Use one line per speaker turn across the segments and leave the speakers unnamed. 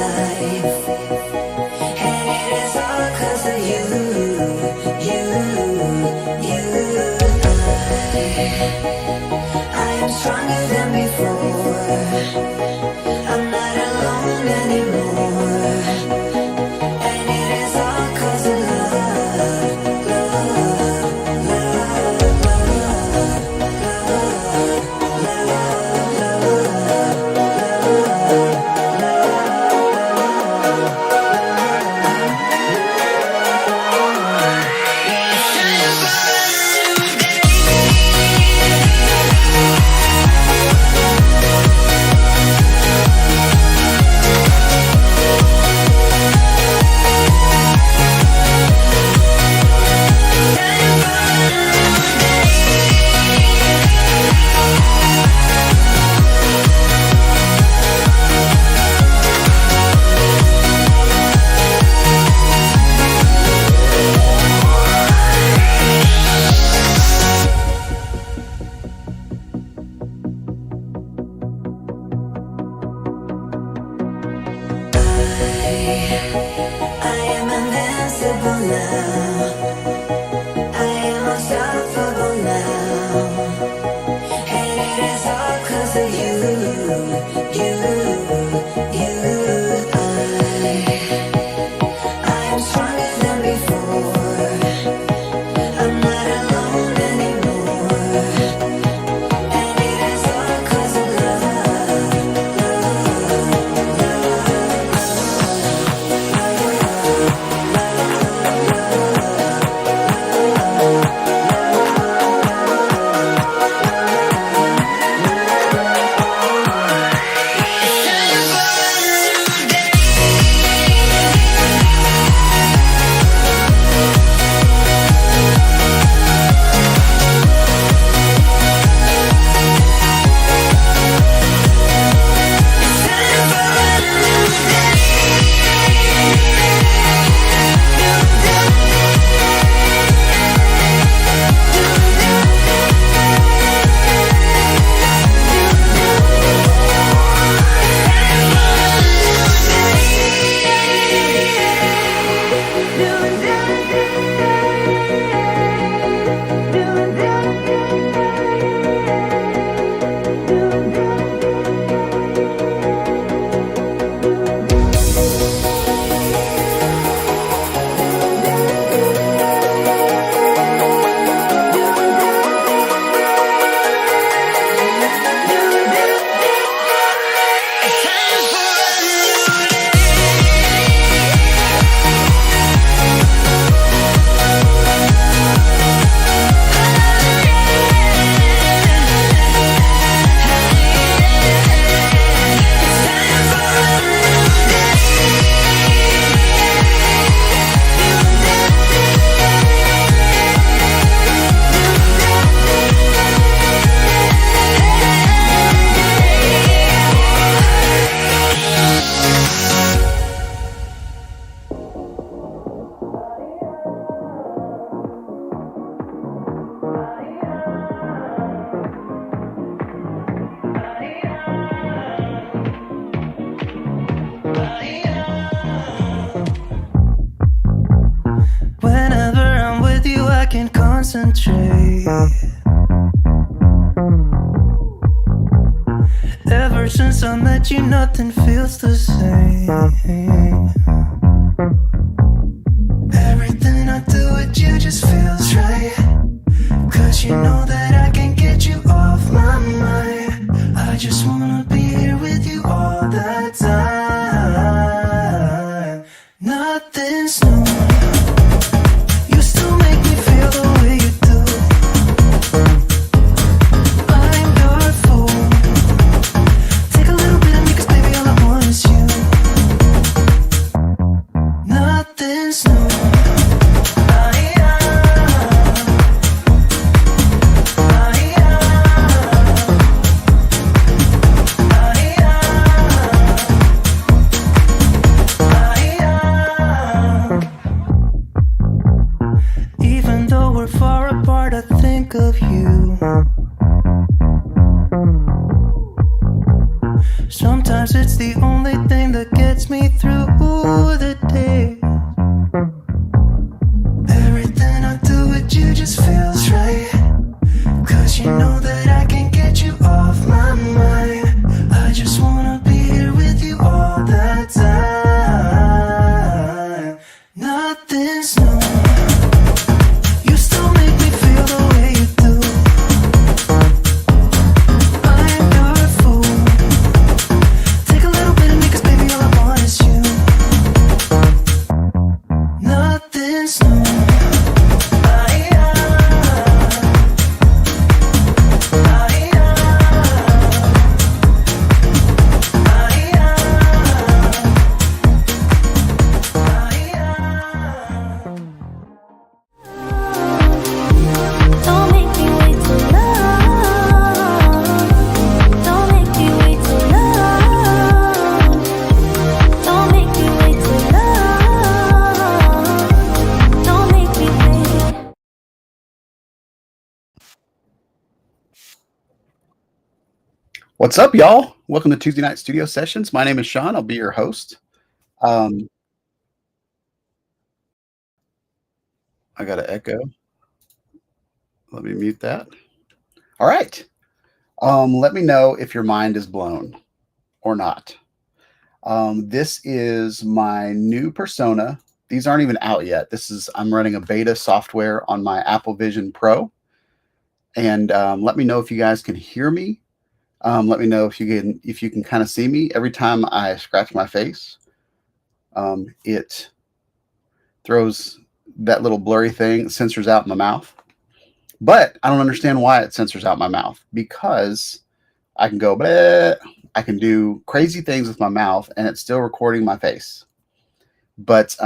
life, and it is all 'cause of you, you. I am stronger than before. I'm not alone anymore, and it is all 'cause of love, love, love, love, I am invincible now. I am unstoppable now, and it is all 'cause of you, you. I am stronger than before. I'm not alone anymore, and it is all 'cause of love, love, concentrate. Ever since I met you, nothing feels the same. Everything I do with you just feels right. 'Cause you know that I can't get you off my mind. I just wanna be here with you all the time. Nothing's new. You still make me feel the way you do. I'm your fool. Take a little bit of me, 'cause baby all I want is you. through the day. Everything I do with you just feels right. 'Cause you know that I can't get you off my mind. I just wanna be here with you all the time. Nothing's new. You still make me feel the way you do. I'm your fool. Take a little bit of me, 'cause baby all I want is you. Nothing's new.
Don't make me wait too long. Don't make me wait too long. Don't make me wait too long. Don't make me wait.
What's up, y'all? Welcome to Tuesday Night Studio Sessions. My name is Sean. I'll be your host. I got an echo. Let me mute that. All right. Let me know if your mind is blown or not. This is my new persona. These aren't even out yet. I'm running a beta software on my Apple Vision Pro. And let me know if you guys can hear me. Let me know if you can kind of see me. Every time I scratch my face, it throws that little blurry thing, censors out my mouth. But I don't understand why it censors out my mouth, because I can go, bleh, I can do crazy things with my mouth and it's still recording my face. But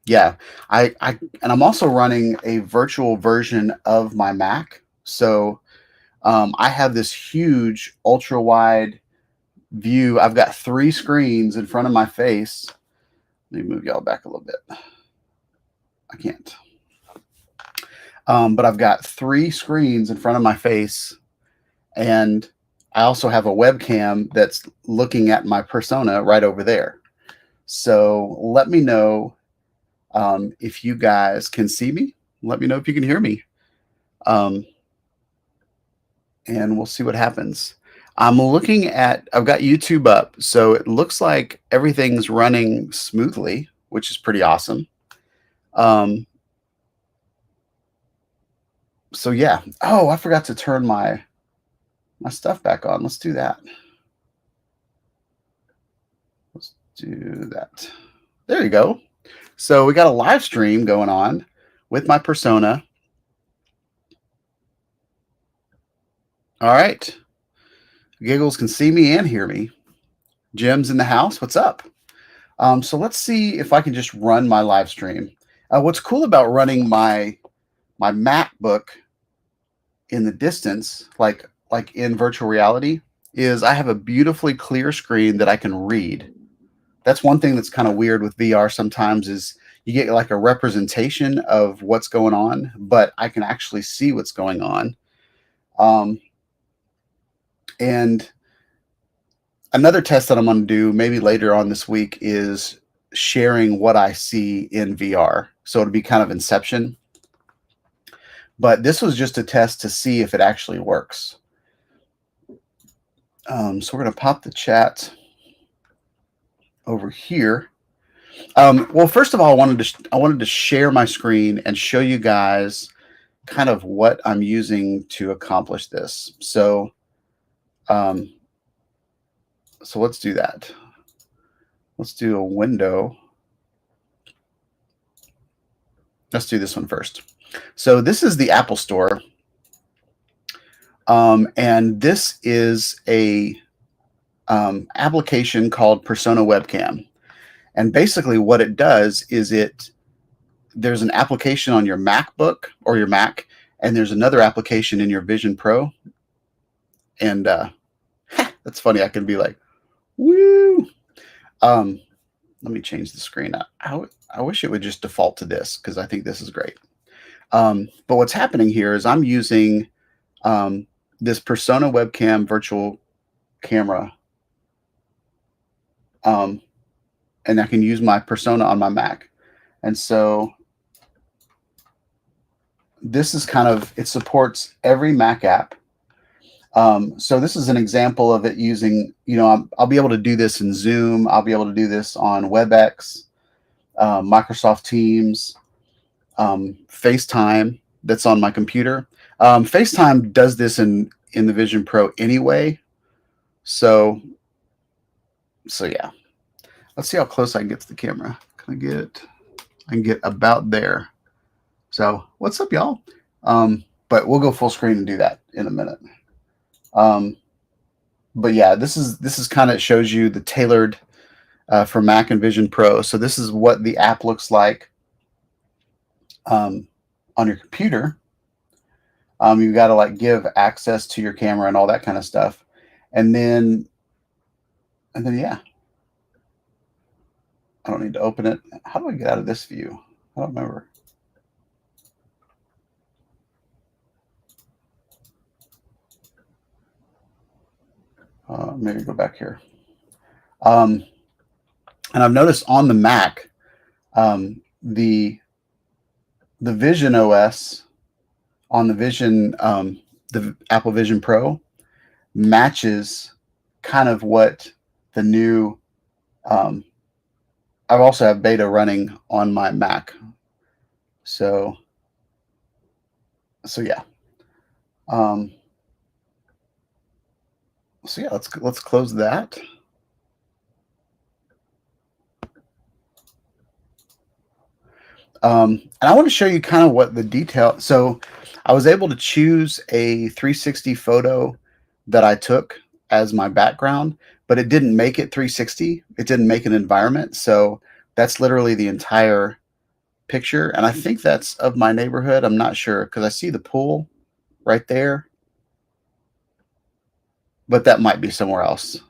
yeah, and I'm also running a virtual version of my Mac. So I have this huge ultra wide view. I've got 3 screens in front of my face. Let me move y'all back a little bit. I can't. But I've got 3 screens in front of my face, and I also have a webcam that's looking at my persona right over there. So let me know if you guys can see me. Let me know if you can hear me. And we'll see what happens. I've got YouTube up, so it looks like everything's running smoothly, which is pretty awesome. So yeah. Oh, I forgot to turn my stuff back on. Let's do that. Let's do that. There you go. So we got a live stream going on with my persona. All right. Giggles can see me and hear me. Jim's in the house. What's up? So let's see if I can just run my live stream. What's cool about running my MacBook in the distance, like in virtual reality, is I have a beautifully clear screen that I can read. That's one thing that's kind of weird with VR sometimes, is you get like a representation of what's going on, but I can actually see what's going on. And another test that I'm going to do maybe later on this week is sharing what I see in VR. So it'll be kind of Inception. But this was just a test to see if it actually works. So we're going to pop the chat over here. Well, first of all, I wanted to share my screen and show you guys kind of what I'm using to accomplish this. So let's do that. Let's do a window. Let's do this one first. So this is the Apple Store. And this is a application called Persona Webcam. And basically what it does is there's an application on your MacBook or your Mac, and there's another application in your Vision Pro. And that's funny. I can be like, woo. Let me change the screen. I wish it would just default to this, because I think this is great. But what's happening here is I'm using this Persona Webcam virtual camera. and I can use my persona on my Mac. And so this is kind of, it supports every Mac app. So this is an example of it using, I'll be able to do this in Zoom. I'll be able to do this on WebEx, Microsoft Teams, FaceTime that's on my computer. FaceTime does this in the Vision Pro anyway. So yeah. Let's see how close I can get to the camera. I can get about there. So what's up, y'all? But we'll go full screen and do that in a minute. But yeah, this is kind of, it shows you the tailored for Mac and Vision Pro. So this is what the app looks like on your computer. You've got to like give access to your camera and all that kind of stuff. And then yeah. I don't need to open it. How do I get out of this view? I don't remember. Maybe go back here. And I've noticed on the Mac, the Vision OS on the Vision, the Apple Vision Pro matches kind of what the new, I also have beta running on my Mac. So yeah. So yeah, let's close that. And I want to show you kind of what the detail. So I was able to choose a 360 photo that I took as my background, but it didn't make it 360. It didn't make an environment. So that's literally the entire picture. And I think that's of my neighborhood. I'm not sure because I see the pool right there, but that might be somewhere else.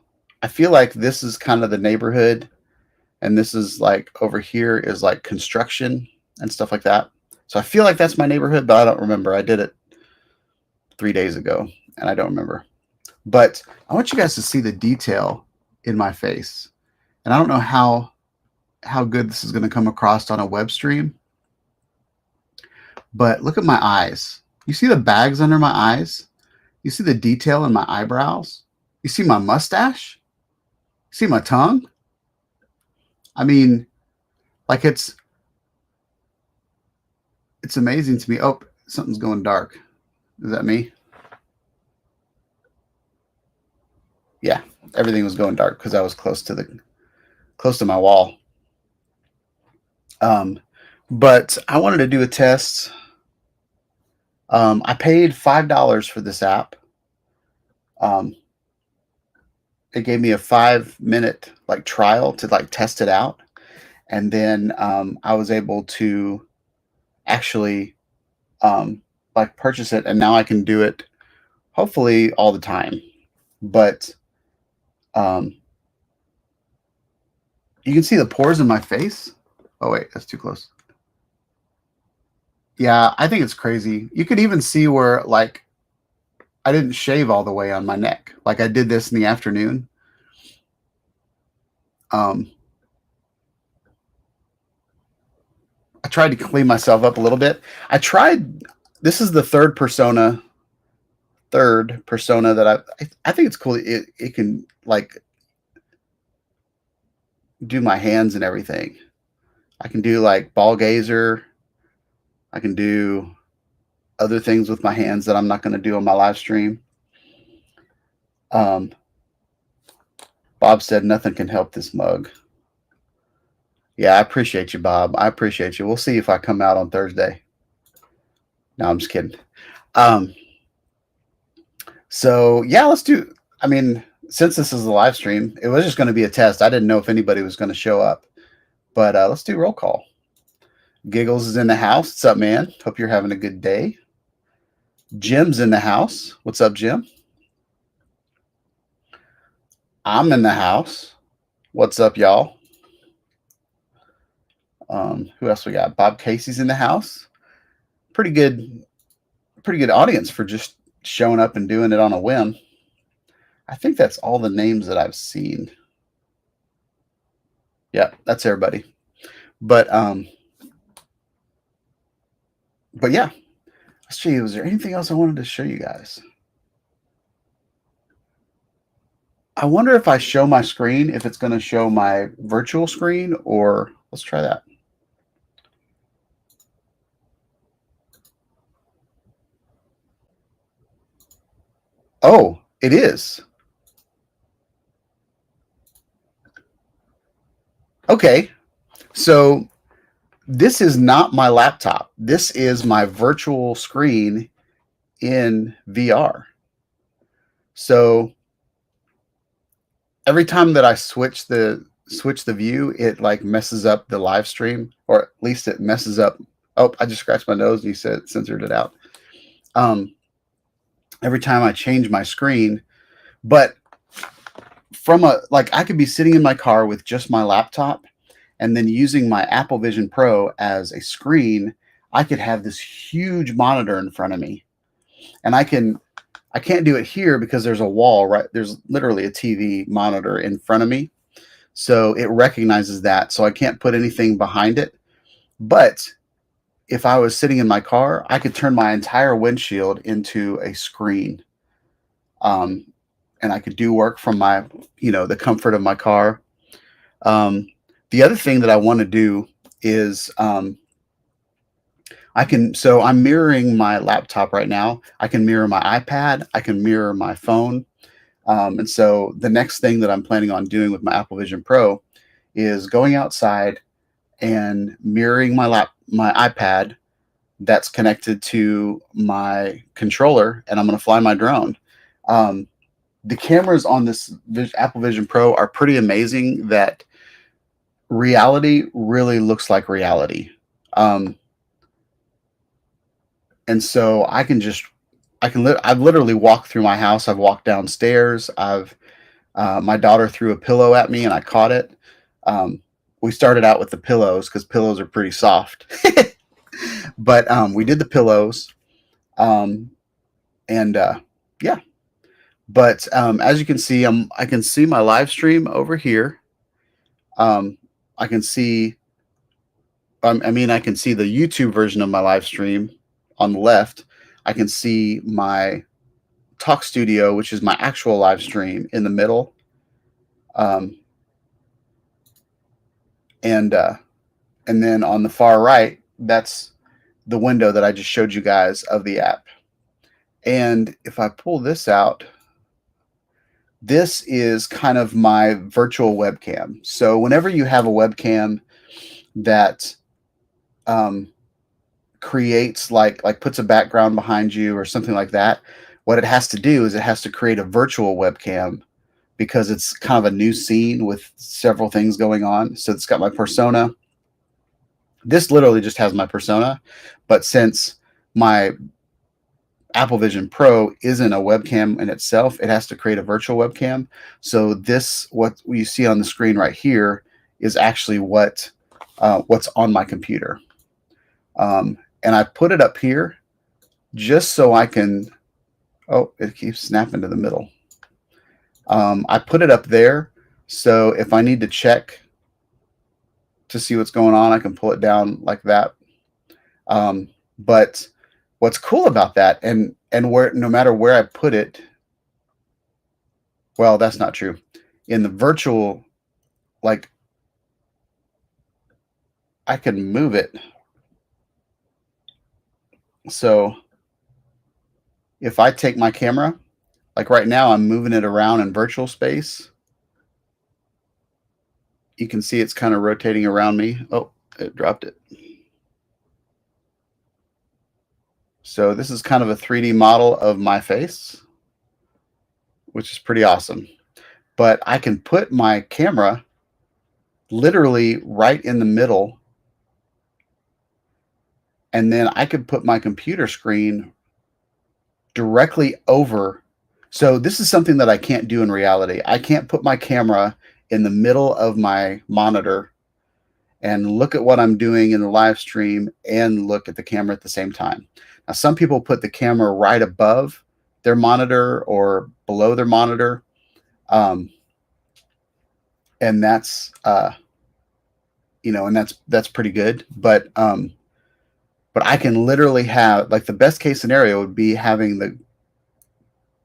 I feel like this is kind of the neighborhood, and this is like over here is like construction and stuff like that. So I feel like that's my neighborhood, but I don't remember. I did it 3 days ago and I don't remember. But I want you guys to see the detail in my face. And I don't know how good this is going to come across on a web stream, but look at my eyes. You see the bags under my eyes? You see the detail in my eyebrows? You see my mustache? You see my tongue? I mean, like it's amazing to me. Oh, something's going dark. Is that me? Yeah, everything was going dark because I was close to my wall. But I wanted to do a test. I paid $5 for this app. It gave me a 5-minute like trial to like test it out. And then I was able to actually like purchase it, and now I can do it hopefully all the time. But you can see the pores in my face. Oh wait, that's too close. Yeah, I think it's crazy. You could even see where like I didn't shave all the way on my neck. Like I did this in the afternoon. I tried to clean myself up a little bit. This is the third persona that I think it's cool. It can like do my hands and everything. I can do like ball gazer. I can do other things with my hands that I'm not going to do on my live stream. Bob said nothing can help this mug. Yeah, I appreciate you, Bob. I appreciate you. We'll see if I come out on Thursday. No, I'm just kidding. So yeah, let's do. I mean, since this is a live stream, it was just going to be a test. I didn't know if anybody was going to show up, but let's do roll call. Giggles is in the house. What's up, man? Hope you're having a good day. Jim's in the house. What's up, Jim? I'm in the house. What's up, y'all? Who else we got? Bob Casey's in the house. Pretty good audience for just showing up and doing it on a whim. I think that's all the names that I've seen. Yeah, that's everybody. But yeah, let's see. Was there anything else I wanted to show you guys? I wonder if I show my screen, if it's going to show my virtual screen, or let's try that. Oh, it is. Okay. So this is not my laptop. This is my virtual screen in VR. So every time that I switch the view, it like messes up the live stream, or at least it messes up. Oh, I just scratched my nose and you said censored it out. Um, every time I change my screen, but from a like I could be sitting in my car with just my laptop and then using my Apple Vision Pro as a screen, I could have this huge monitor in front of me. And I can't do it here because there's a wall, right? There's literally a TV monitor in front of me. So it recognizes that. So I can't put anything behind it. But if I was sitting in my car, I could turn my entire windshield into a screen. Um, and I could do work from my, the comfort of my car. Um, the other thing that I want to do is so I'm mirroring my laptop right now. I can mirror my iPad. I can mirror my phone. And so the next thing that I'm planning on doing with my Apple Vision Pro is going outside and mirroring my iPad that's connected to my controller, and I'm going to fly my drone. Um, the cameras on this Apple Vision Pro are pretty amazing. That reality really looks like reality. And so I've literally walked through my house. I've walked downstairs. My daughter threw a pillow at me and I caught it. We started out with the pillows because pillows are pretty soft, but we did the pillows. Um, and yeah, but as you can see, I can see my live stream over here. I can see, I can see the YouTube version of my live stream on the left. I can see my Talk Studio, which is my actual live stream, in the middle. Um, and then on the far right, that's the window that I just showed you guys of the app. And if I pull this out, this is kind of my virtual webcam. So whenever you have a webcam that creates like puts a background behind you or something like that, what it has to do is it has to create a virtual webcam because it's kind of a new scene with several things going on. So it's got my persona. This literally just has my persona, but since my Apple Vision Pro isn't a webcam in itself, it has to create a virtual webcam. So what you see on the screen right here is actually what's on my computer. And I put it up here just so I can, oh, it keeps snapping to the middle. I put it up there so if I need to check to see what's going on, I can pull it down like that. But what's cool about that, and where no matter where I put it, well, that's not true. In the virtual, like I can move it. So if I take my camera, like right now, I'm moving it around in virtual space. You can see it's kind of rotating around me. Oh, it dropped it. So this is kind of a 3D model of my face, which is pretty awesome. But I can put my camera literally right in the middle, and then I could put my computer screen directly over. So this is something that I can't do in reality. I can't put my camera in the middle of my monitor and look at what I'm doing in the live stream and look at the camera at the same time. Now, some people put the camera right above their monitor or below their monitor. And that's you know, and that's pretty good. But I can literally have, like, the best case scenario would be having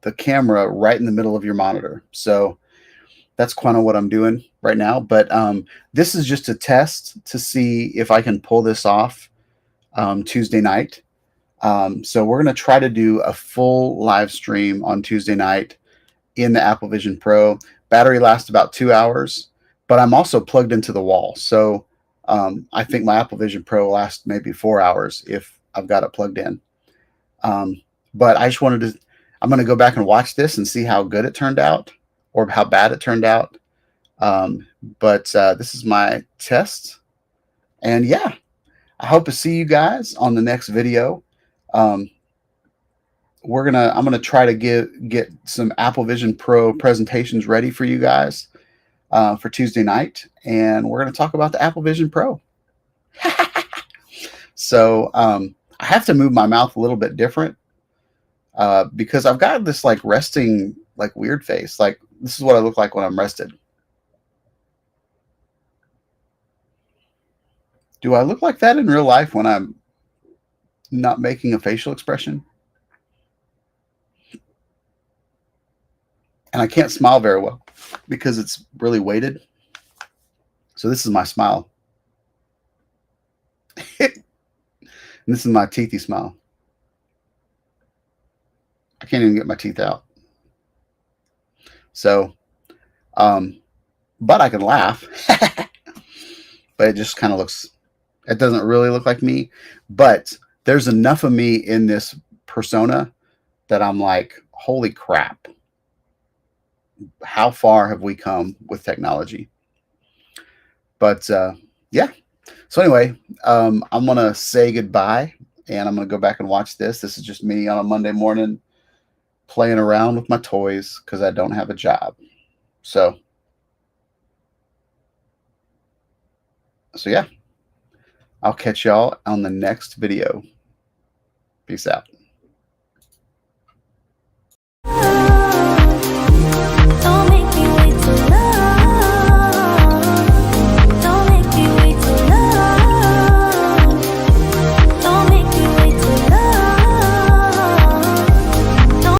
the camera right in the middle of your monitor. So that's kind of what I'm doing right now. But this is just a test to see if I can pull this off Tuesday night. So we're going to try to do a full live stream on Tuesday night in the Apple Vision Pro. Battery lasts about 2 hours, but I'm also plugged into the wall. So I think my Apple Vision Pro will last maybe 4 hours if I've got it plugged in. But I just wanted to, I'm going to go back and watch this and see how good it turned out or how bad it turned out. But this is my test. And yeah, I hope to see you guys on the next video. I'm gonna try to get some Apple Vision Pro presentations ready for you guys for Tuesday night, and we're gonna talk about the Apple Vision Pro. So I have to move my mouth a little bit different because I've got this like resting, like weird face. Like this is what I look like when I'm rested. Do I look like that in real life when I'm not making a facial expression? And I can't smile very well because it's really weighted. So this is my smile. And this is my teethy smile. I can't even get my teeth out. So, but I can laugh. But it just kind of looks, it doesn't really look like me. But there's enough of me in this persona that I'm like, holy crap. How far have we come with technology? But yeah. So anyway, I'm going to say goodbye, and I'm going to go back and watch this. This is just me on a Monday morning playing around with my toys because I don't have a job. So yeah, I'll catch y'all on the next video. Peace out.